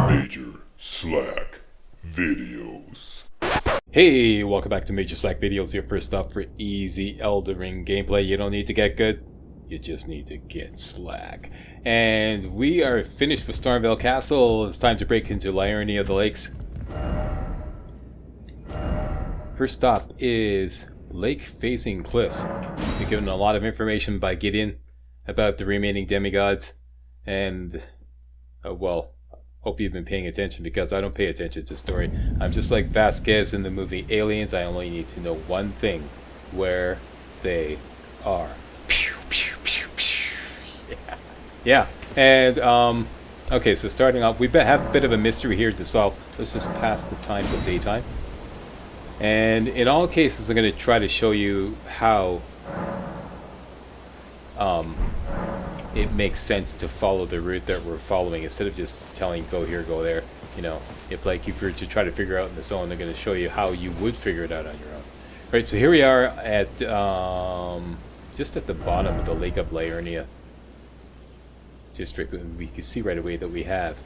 MajorSlackVideos. Hey, welcome back to MajorSlackVideos, your first stop for easy Elden Ring gameplay. You don't need to get good, you just need to get slack. And we are finished with Stormvale Castle. It's time to break into Liurnia of the Lakes. First stop is lake-facing cliffs. We're given a lot of information by Gideon about the remaining demigods, and well, hope you've been paying attention, because I don't pay attention to story. I'm just like Vasquez in the movie Aliens. I only need to know one thing: where they are. Pew, pew, pew, pew. Yeah. And okay, so starting off, we have a bit of a mystery here to solve. Let's just pass the times of daytime. And in all cases, I'm going to try to show you how it makes sense to follow the route that we're following, instead of just telling go here, go there. You know, if you're to try to figure out in the zone, they're going to show you how you would figure it out on your own. Right, so here we are at just at the bottom of the Lake of Liurnia district. We can see right away that we have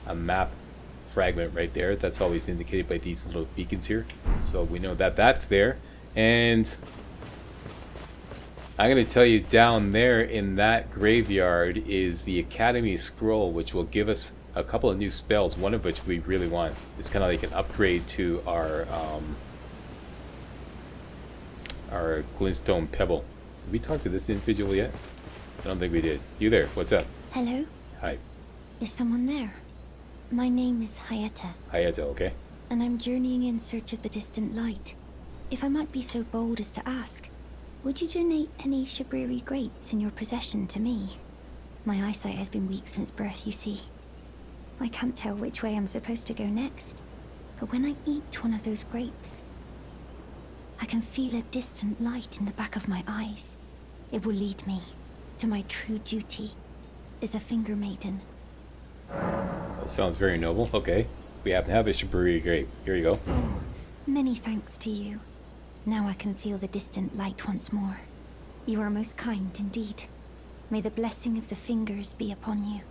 a map fragment right there. That's always indicated by these little beacons here, so we know that that's there. And I'm going to tell you, down there in that graveyard is the Academy Scroll, which will give us a couple of new spells, one of which we really want. It's kind of like an upgrade to our Glintstone Pebble. Did we talk to this individual yet? I don't think we did. You there? What's up? Hello? Hi. Is someone there? My name is Hayata. Hayata, okay. And I'm journeying in search of the distant light. If I might be so bold as to ask, would you donate any Shibriri grapes in your possession to me? My eyesight has been weak since birth, you see. I can't tell which way I'm supposed to go next. But when I eat one of those grapes, I can feel a distant light in the back of my eyes. It will lead me to my true duty as a finger maiden. That sounds very noble. Okay. We happen to have a Shibriri grape. Here you go. Oh, many thanks to you. Now I can feel the distant light once more. You are most kind indeed. May the blessing of the fingers be upon you.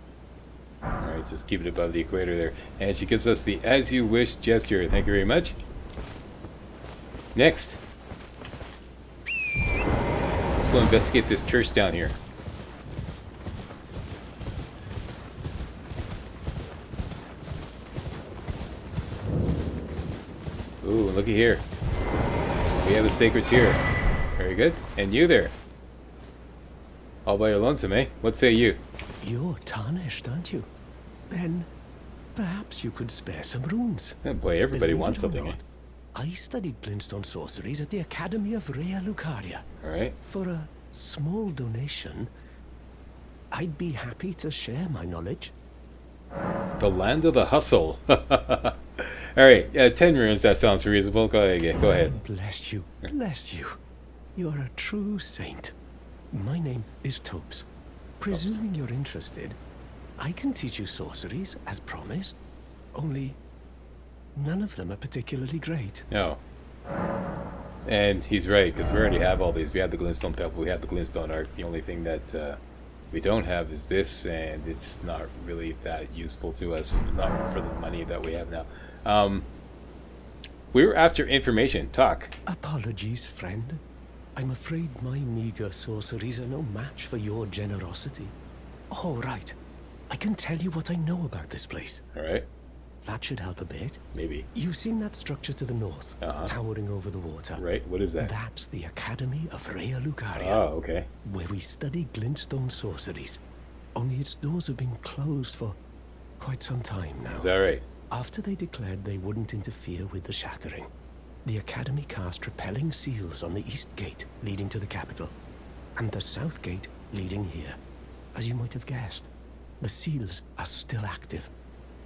Alright, just keep it above the equator there. And she gives us the as you wish gesture. Thank you very much. Next. Let's go investigate this church down here. Ooh, looky here. We have a sacred tear. Very good. And you there? All by your lonesome, eh? What say you? You're tarnished, aren't you? Then perhaps you could spare some runes. Oh boy, everybody wants something, eh? I studied Glintstone sorceries at the Academy of Rea Lucaria. Alright. For a small donation, I'd be happy to share my knowledge. The land of the hustle. Alright, 10 runes, that sounds reasonable. Go ahead. Go ahead. Bless you, bless you. You're a true saint. My name is Topes. Presuming you're interested, I can teach you sorceries, as promised. Only none of them are particularly great. No. And he's right, because we already have all these. We have the Glintstone Pebble, we have the Glintstone Arc. The only thing that we don't have is this, and it's not really that useful to us, not for the money that we have now. We were after information. Talk. Apologies, friend. I'm afraid my meager sorceries are no match for your generosity. All right. I can tell you what I know about this place. All right. That should help a bit. Maybe. You've seen that structure to the north, towering over the water. Right. What is that? That's the Academy of Rea Lucaria. Oh, okay. Where we study Glintstone sorceries. Only its doors have been closed for quite some time now. Is that right? After they declared they wouldn't interfere with the shattering, the Academy cast repelling seals on the east gate leading to the capital, and the south gate leading here. As you might have guessed, the seals are still active,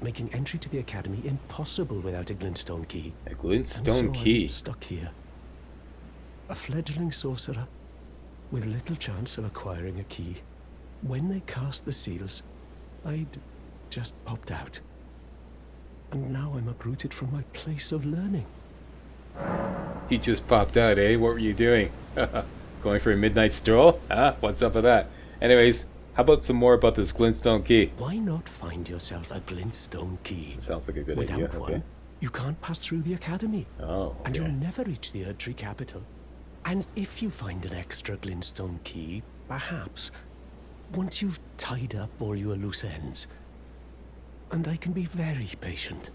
making entry to the Academy impossible without a Glintstone key. A Glintstone key? I'm stuck here. A fledgling sorcerer with little chance of acquiring a key. When they cast the seals, I'd just popped out. And now I'm uprooted from my place of learning. He just popped out, eh? What were you doing? Going for a midnight stroll? Huh? What's up with that? Anyways, How about some more about this Glintstone key? Why not find yourself a Glintstone key? Sounds like a good Without idea. one, Okay. you can't pass through the academy. Oh, And you'll okay. never reach the Erdtree capital. And if you find an extra Glintstone key, perhaps, once you've tied up all your loose ends, and I can be very patient,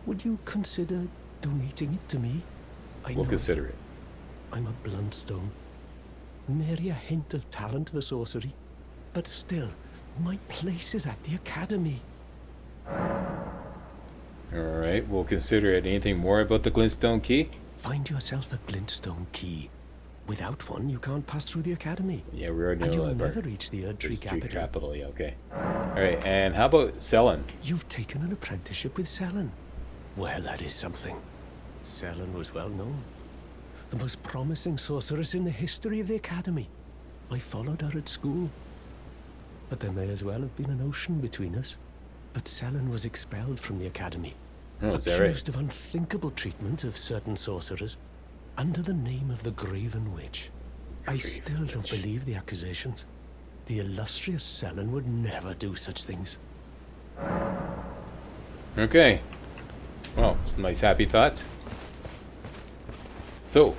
would you consider donating it to me? We'll consider it. I'm a bluntstone. Nary a hint of talent for sorcery. But still, my place is at the academy. Alright, we'll consider it. Anything more about the Glintstone key? Find yourself a Glintstone key. Without one, you can't pass through the academy. Yeah, we already And know you'll that part. never reach the Erdtree capital. Yeah, okay. Alright, and how about Selen? You've taken an apprenticeship with Selen. Well, that is something. Selen was well known. The most promising sorceress in the history of the academy. I followed her at school. But there may as well have been an ocean between us. But Selen was expelled from the academy. Oh, is that right? Accused of unthinkable treatment of certain sorcerers under the name of the Graven Witch. I still don't believe the accusations. The illustrious Selen would never do such things. Okay. Well, some nice happy thoughts. So,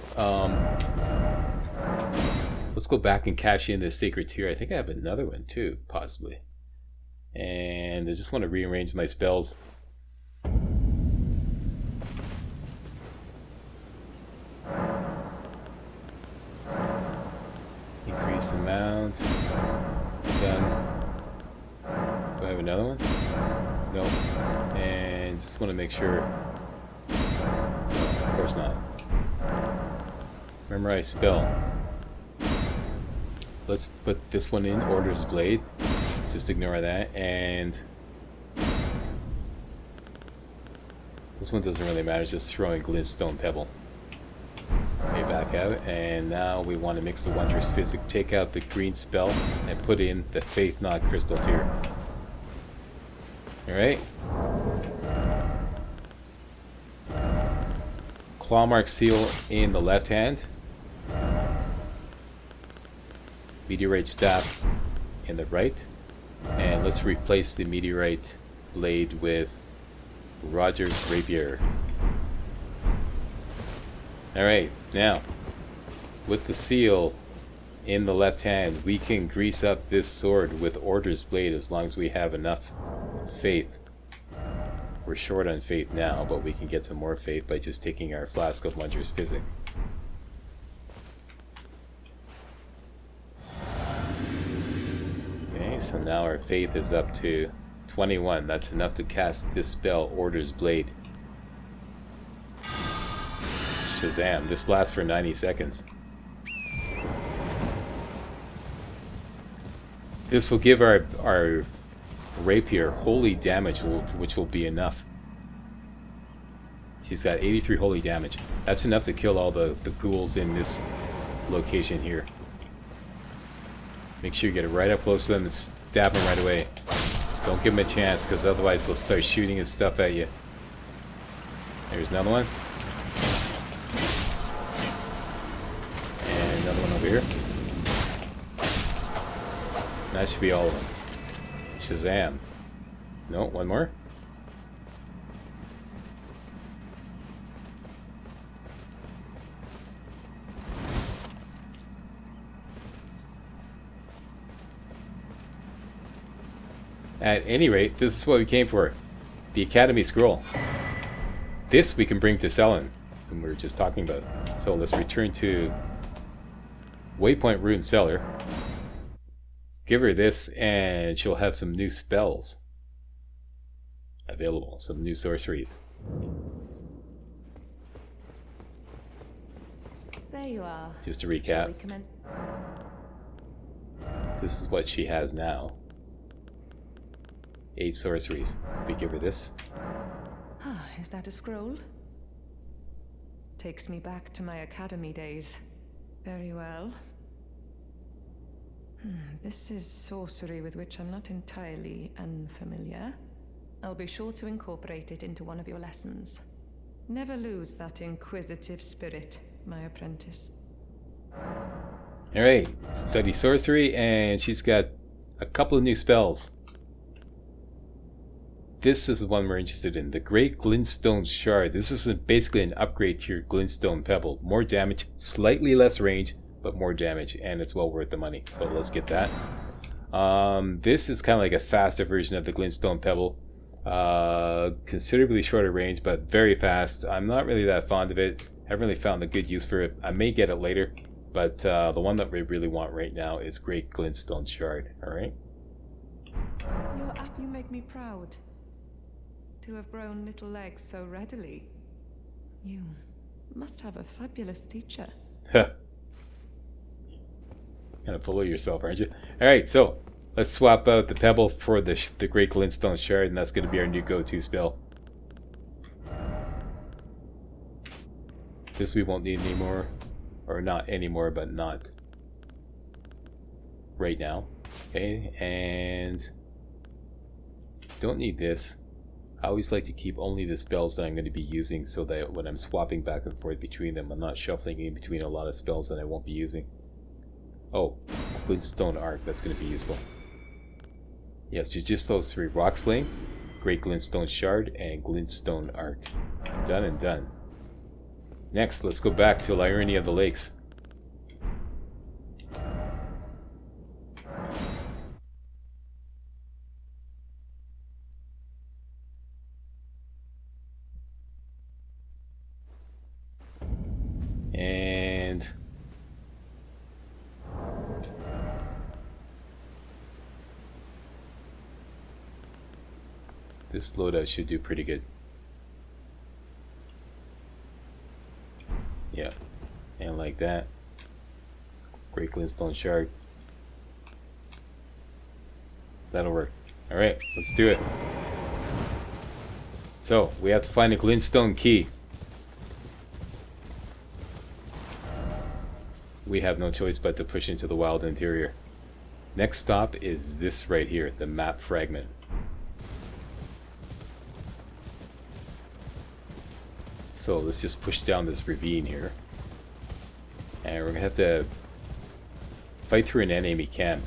let's go back and cash in this sacred tier. I think I have another one too, possibly. And I just want to rearrange my spells. Increase amount. Done. Do I have another one? No. And just want to make sure. Of course not. Memorize spell. Let's put this one in, Order's Blade. Just ignore that. And this one doesn't really matter, it's just throwing Glintstone Pebble. Okay, back out. And now we want to mix the Wondrous Physic, take out the green spell, and put in the Faith Knot Crystal tier. Alright. Clawmark Seal in the left hand. Meteorite Staff in the right. And let's replace the Meteorite Blade with Roger's Rapier. Alright, now, with the seal in the left hand, we can grease up this sword with Order's Blade as long as we have enough faith. We're short on faith now, but we can get some more faith by just taking our flask of Wondrous Physic. Okay, so now our faith is up to 21. That's enough to cast this spell, Order's Blade. Shazam, this lasts for 90 seconds. This will give our rapier holy damage, which will be enough. She's got 83 holy damage. That's enough to kill all the ghouls in this location here. Make sure you get it right up close to them and stab them right away. Don't give them a chance, because otherwise they'll start shooting his stuff at you. There's another one. And another one over here. That should be all of them. Shazam. No, one more. At any rate, this is what we came for. The Academy Scroll. This we can bring to Selen, whom we were just talking about. So let's return to Waypoint Rune Cellar. Give her this and she'll have some new spells available, some new sorceries. There you are. Just to Shall recap, we commence? this is what she has now. 8 sorceries. We give her this. Ah, is that a scroll? Takes me back to my academy days. Very well. This is sorcery with which I'm not entirely unfamiliar. I'll be sure to incorporate it into one of your lessons. Never lose that inquisitive spirit, my apprentice. Alright, study sorcery, and she's got a couple of new spells. This is the one we're interested in. The Great Glintstone Shard. This is basically an upgrade to your Glintstone Pebble. More damage, slightly less range, but more damage, and it's well worth the money. So let's get that. This is kind of like a faster version of the Glintstone Pebble. Considerably shorter range, but very fast. I'm not really that fond of it. Haven't really found a good use for it. I may get it later, but the one that we really want right now is Great Glintstone Shard. Alright? Your app, you make me proud. To have grown little legs so readily. You must have a fabulous teacher. Kind of full of yourself, aren't you? Alright, so let's swap out the Pebble for the Great Glintstone Shard, and that's going to be our new go-to spell. This we won't need anymore. Or not anymore, but not right now. Okay, and don't need this. I always like to keep only the spells that I'm going to be using, so that when I'm swapping back and forth between them, I'm not shuffling in between a lot of spells that I won't be using. Oh, Glintstone Arc, that's going to be useful. Yes, just those three. Rock Sling, Great Glintstone Shard, and Glintstone Arc. Done and done. Next, let's go back to Irony of the Lakes. And this loadout should do pretty good. Yeah, and like that. Great Glintstone Shard. That'll work. Alright, let's do it. So, we have to find a Glintstone key. We have no choice but to push into the wild interior. Next stop is this right here, the map fragment. So let's just push down this ravine here. And we're gonna have to fight through an enemy camp.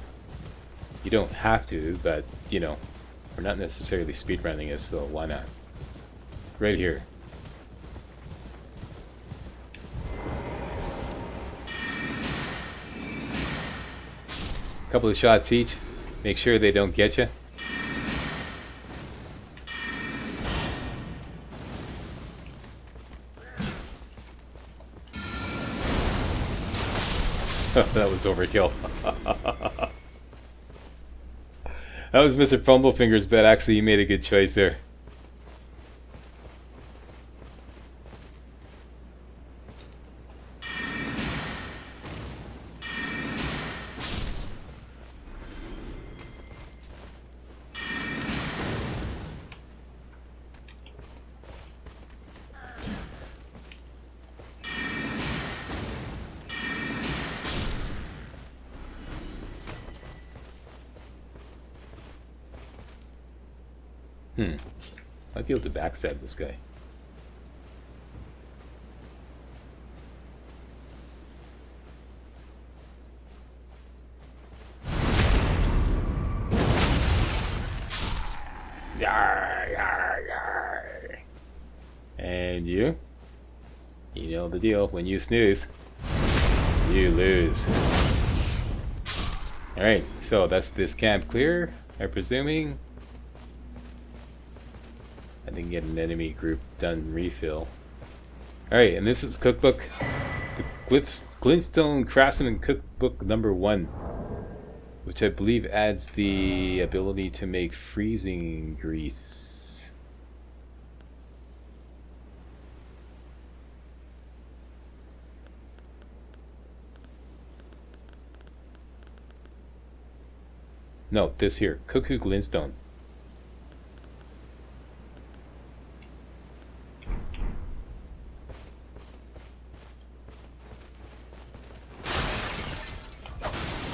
You don't have to, but you know, we're not necessarily speedrunning it, so why not? Right here. Couple of shots each. Make sure they don't get you. That was overkill. That was Mr. Fumblefinger's bet. Actually, you made a good choice there. Might be able to backstab this guy. And you know the deal. When you snooze, you lose. Alright, so that's this camp clear, I'm presuming. I didn't get an enemy group done refill. Alright, and this is cookbook. The Glintstone Craftsman Cookbook #1. Which I believe adds the ability to make freezing grease. No, this here. Cuckoo Glintstone.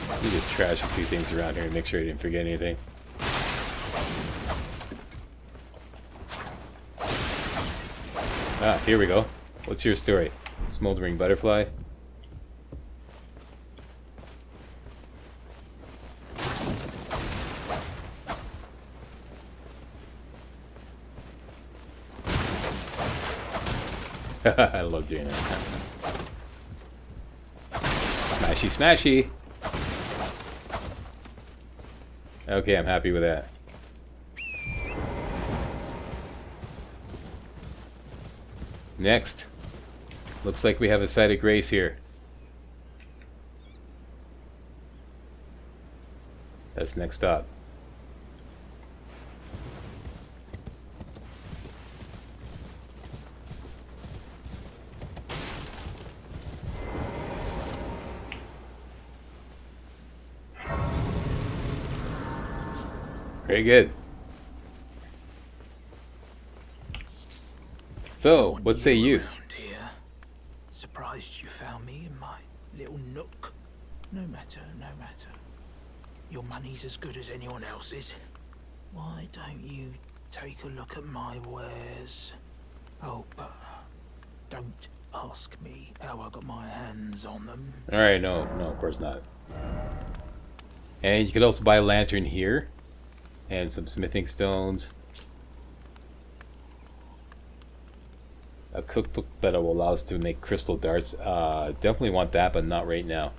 Let me just trash a few things around here and make sure I didn't forget anything. Ah, here we go. What's your story? Smoldering butterfly? I love doing that. Smashy, smashy. Okay, I'm happy with that. Next. Looks like we have a site of grace here. That's next up. Very good. So, what say you? Around here. Surprised you found me in my little nook. No matter, no matter. Your money's as good as anyone else's. Why don't you take a look at my wares? Oh, but don't ask me how I got my hands on them. Alright, no, of course not. And you could also buy a lantern here. And some smithing stones. A cookbook that will allow us to make crystal darts. Definitely want that, but not right now.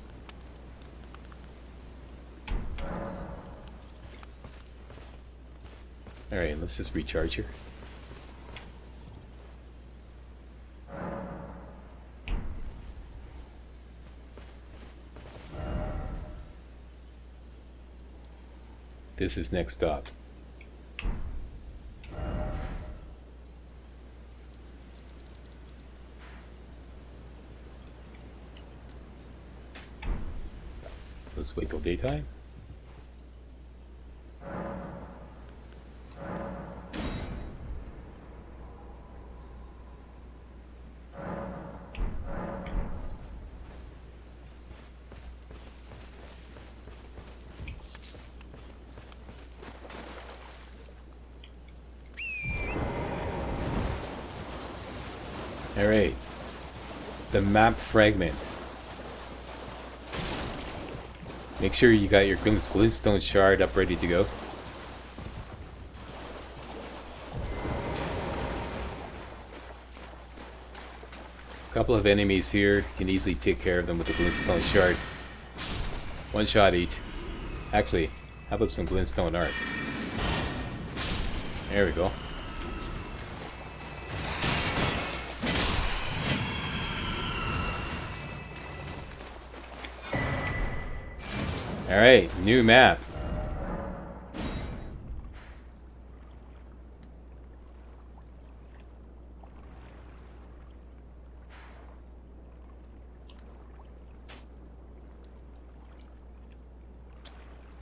Alright, let's just recharge here. This is next stop. Let's wait till daytime. Alright, the map fragment. Make sure you got your Glintstone shard up ready to go. A couple of enemies here, you can easily take care of them with the Glintstone shard. One shot each. Actually, how about some Glintstone art? There we go. Alright, new map.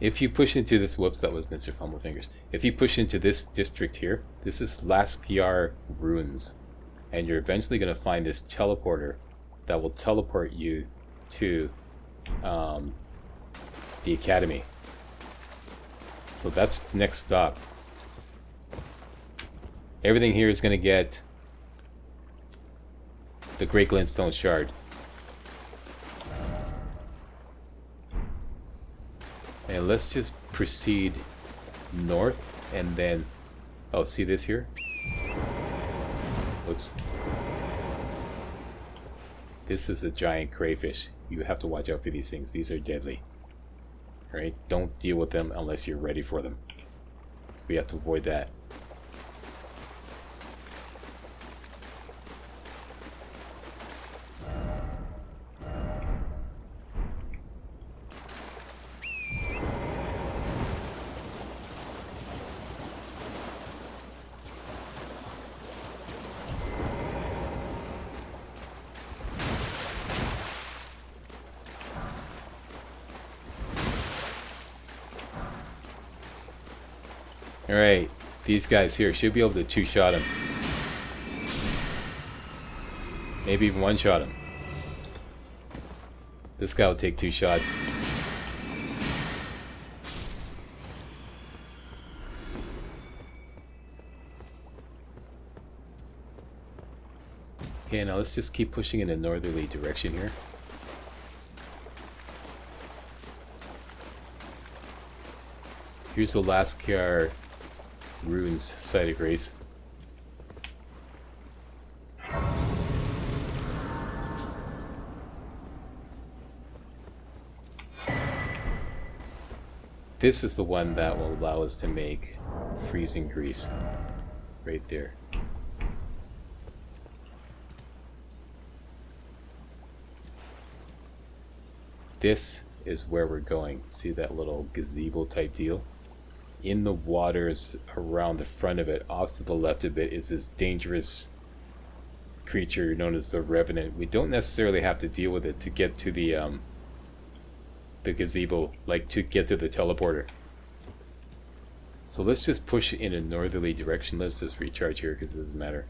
If you push into this, whoops, that was Mr. Fumblefingers. If you push into this district here, this is Laskyar Ruins. And you're eventually going to find this teleporter that will teleport you to the academy. So that's next stop. Everything here is going to get the Great Glintstone Shard. And let's just proceed north and then... Oh, see this here? Whoops. This is a giant crayfish. You have to watch out for these things. These are deadly. Alright? Don't deal with them unless you're ready for them. So we have to avoid that. Alright, these guys here should be able to two-shot him. Maybe even one-shot him. This guy will take 2 shots. Okay, now let's just keep pushing in a northerly direction here. Here's the Laskyar Ruins site of grace. This is the one that will allow us to make freezing grease. Right there. This is where we're going. See that little gazebo type deal? In the waters around the front of it, off to the left of it, is this dangerous creature known as the Revenant. We don't necessarily have to deal with it to get to the gazebo, like to get to the teleporter. So let's just push in a northerly direction. Let's just recharge here because it doesn't matter.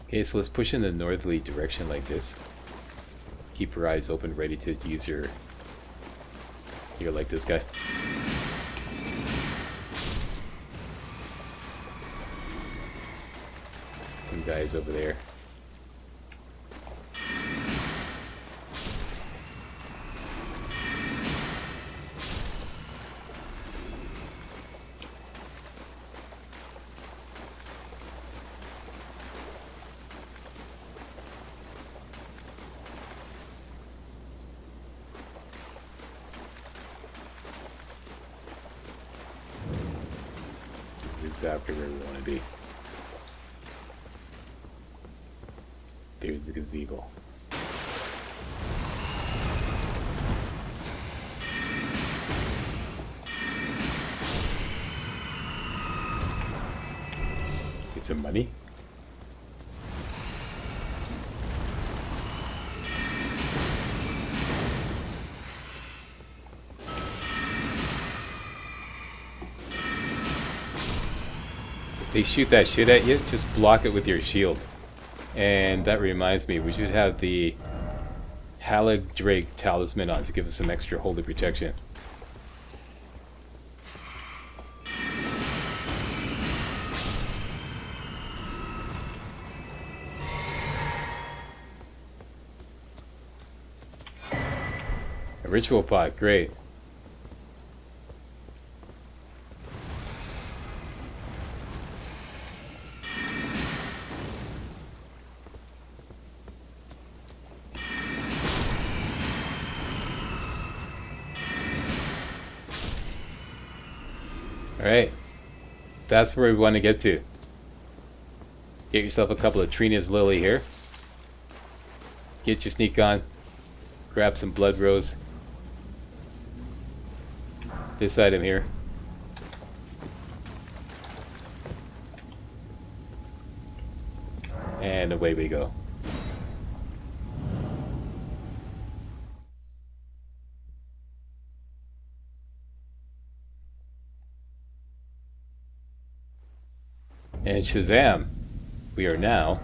Okay, so let's push in the northerly direction like this. Keep your eyes open, ready to use your... You're like this guy. Some guys over there. This is exactly where we want to be. There's the gazebo. Get some money. If they shoot that shit at you, just block it with your shield. And that reminds me, we should have the Halig-Drake talisman on to give us some extra holy protection. A ritual pot, great. Alright, that's where we want to get to. Get yourself a couple of Trina's Lily here. Get your sneak on. Grab some Blood Rose. This item here. And away we go. And Shazam, we are now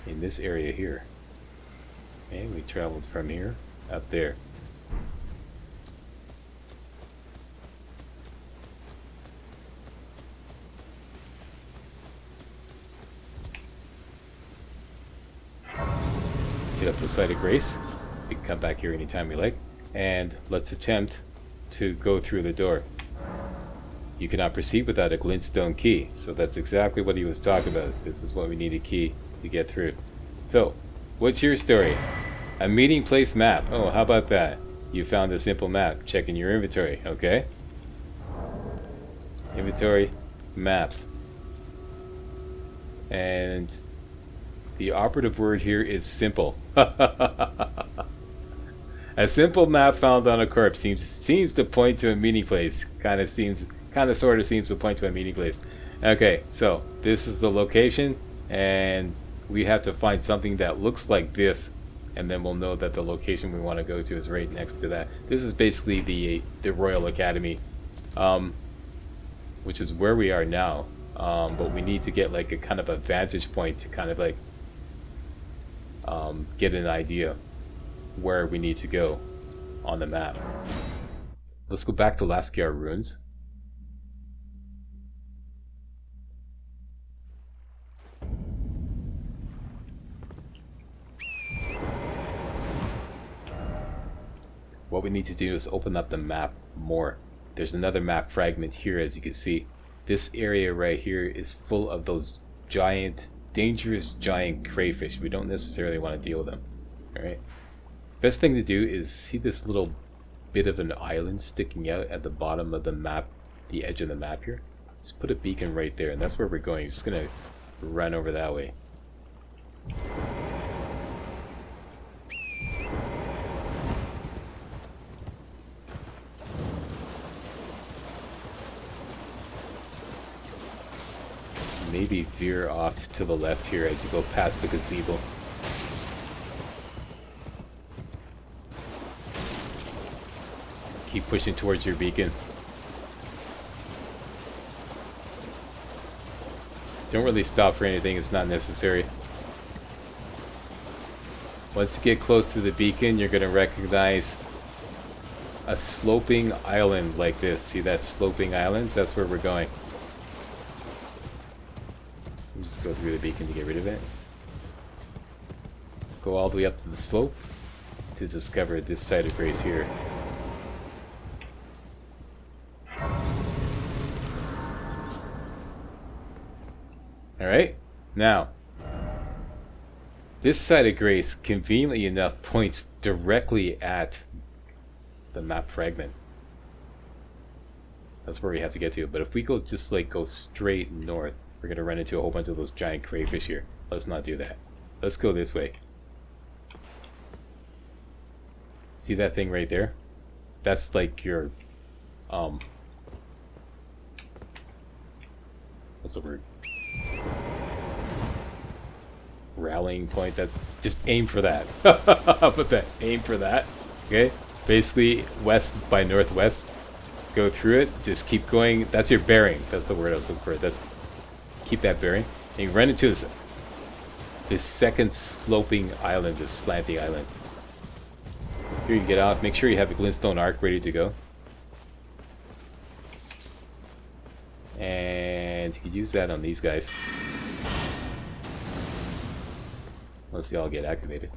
in this area here. Okay, we traveled from here up there. Get up the site of grace. We can come back here anytime we like. And let's attempt to go through the door. You cannot proceed without a glintstone key. So that's exactly what he was talking about. This is what we need a key to get through. So, what's your story? A meeting place map. Oh, how about that? You found a simple map. Check in your inventory, okay? Inventory, maps. And the operative word here is simple. A simple map found on a corpse seems to point to a meeting place. Kind of sort of seems to point to a meeting place. Okay, so this is the location, and we have to find something that looks like this, and then we'll know that the location we want to go to is right next to that. This is basically the Royal Academy, which is where we are now. But we need to get like a kind of a vantage point to kind of like get an idea where we need to go on the map. Let's go back to Laskyar Ruins. What we need to do is open up the map more. there's another map fragment here. As you can see, this area right here is full of those giant, dangerous giant crayfish. We don't necessarily want to deal with them. Alright, best thing to do is see this little bit of an island sticking out at the bottom of the map, the edge of the map here. Let's put a beacon right there, and that's where we're going. Just gonna run over that way. Maybe veer off to the left here as you go past the gazebo. Keep pushing towards your beacon. Don't really stop for anything, it's not necessary. Once you get close to the beacon, you're going to recognize a sloping island like this. See that sloping island? That's where we're going. We'll just go through the beacon to get rid of it. Go all the way up to the slope to discover this site of grace here. Alright, now, this site of grace, conveniently enough, points directly at the map fragment. That's where we have to get to. But if we go just like go straight north, we're going to run into a whole bunch of those giant crayfish here. Let's not do that. Let's go this way. See that thing right there? That's like your, what's the word? Rallying point. That, just aim for that. How about that? Aim for that. Okay, basically west by northwest. Go through it, just keep going. That's your bearing. That's the word I was looking for. That's, keep that bearing, and you run into this second sloping island, this slanty island. Here you get off. Make sure you have the glintstone arc ready to go, and you can use that on these guys. Once they all get activated.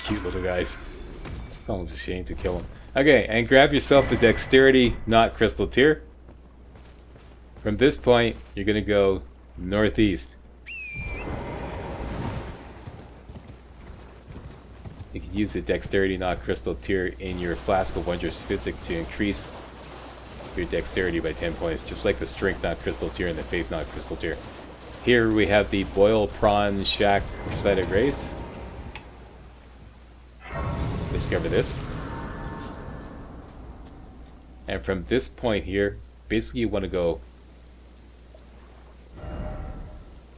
Cute little guys. It's almost a shame to kill them. Okay, and grab yourself the dexterity, not crystal tier. From this point, you're gonna go northeast. You can use the dexterity, not crystal tier in your flask of wondrous physic to increase your dexterity by 10 points, just like the strength, not crystal tier, and the faith, not crystal tier. Here we have the boil prawn shack site of grace. Discover this. And from this point here, basically you want to go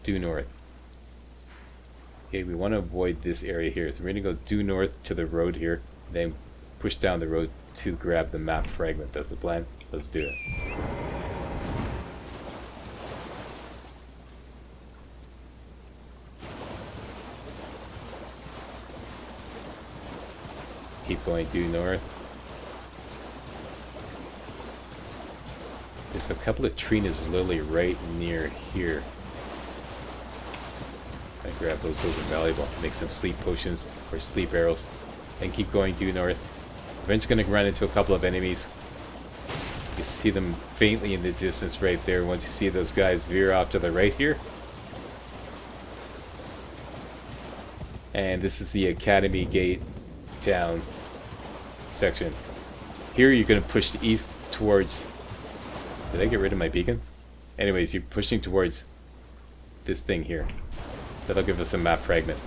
due north. Okay, we want to avoid this area here. So we're going to go due north to the road here, then push down the road to grab the map fragment. That's the plan. Let's do it. Keep going due north. There's a couple of Trina's Lily right near here. I grab those are valuable. Make some sleep potions or sleep arrows. Then keep going due north. Eventually going to run into a couple of enemies. You see them faintly in the distance right there. Once you see those guys, veer off to the right here. And this is the Academy Gate town section. Here you're going to push east towards... Did I get rid of my beacon? Anyways, you're pushing towards this thing here. That'll give us a map fragment.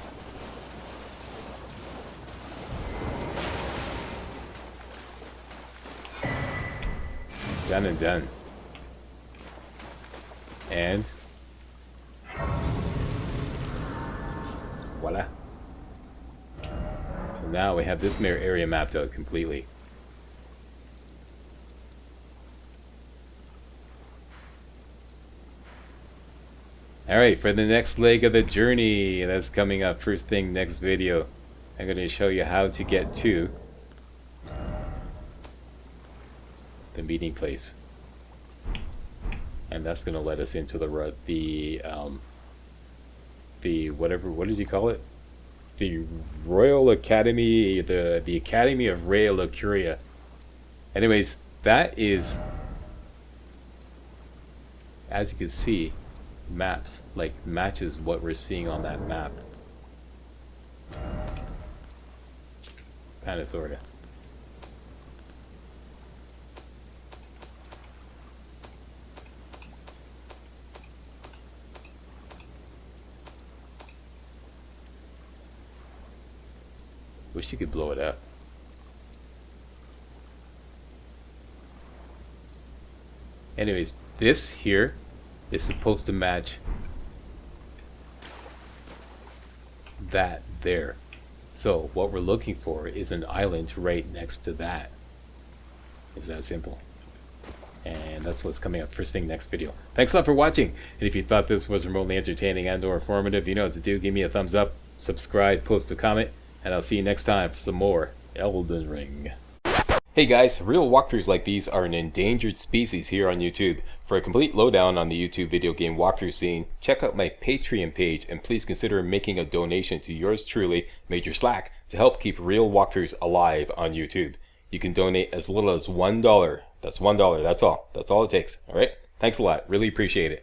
Done and done. And voila. So now we have this area mapped out completely. Alright, for the next leg of the journey, that's coming up first thing next video. I'm going to show you how to get to the meeting place. And that's going to let us into the whatever, what did you call it? The Royal Academy, the Academy of Rea Lucuria. Anyways, that is, as you can see, maps, like matches what we're seeing on that map. Kinda sorta. Wish you could blow it up. Anyways, this here is supposed to match that there. So what we're looking for is an island right next to that. It's that simple. And that's what's coming up first thing next video. Thanks a lot for watching. And if you thought this was remotely entertaining and or informative, you know what to do. Give me a thumbs up, subscribe, post a comment, and I'll see you next time for some more Elden Ring. Hey guys, real walkthroughs like these are an endangered species here on YouTube. For a complete lowdown on the YouTube video game walkthrough scene, check out my Patreon page and please consider making a donation to yours truly, Major Slack, to help keep real walkthroughs alive on YouTube. You can donate as little as $1. That's $1, that's all. That's all it takes, alright? Thanks a lot, really appreciate it.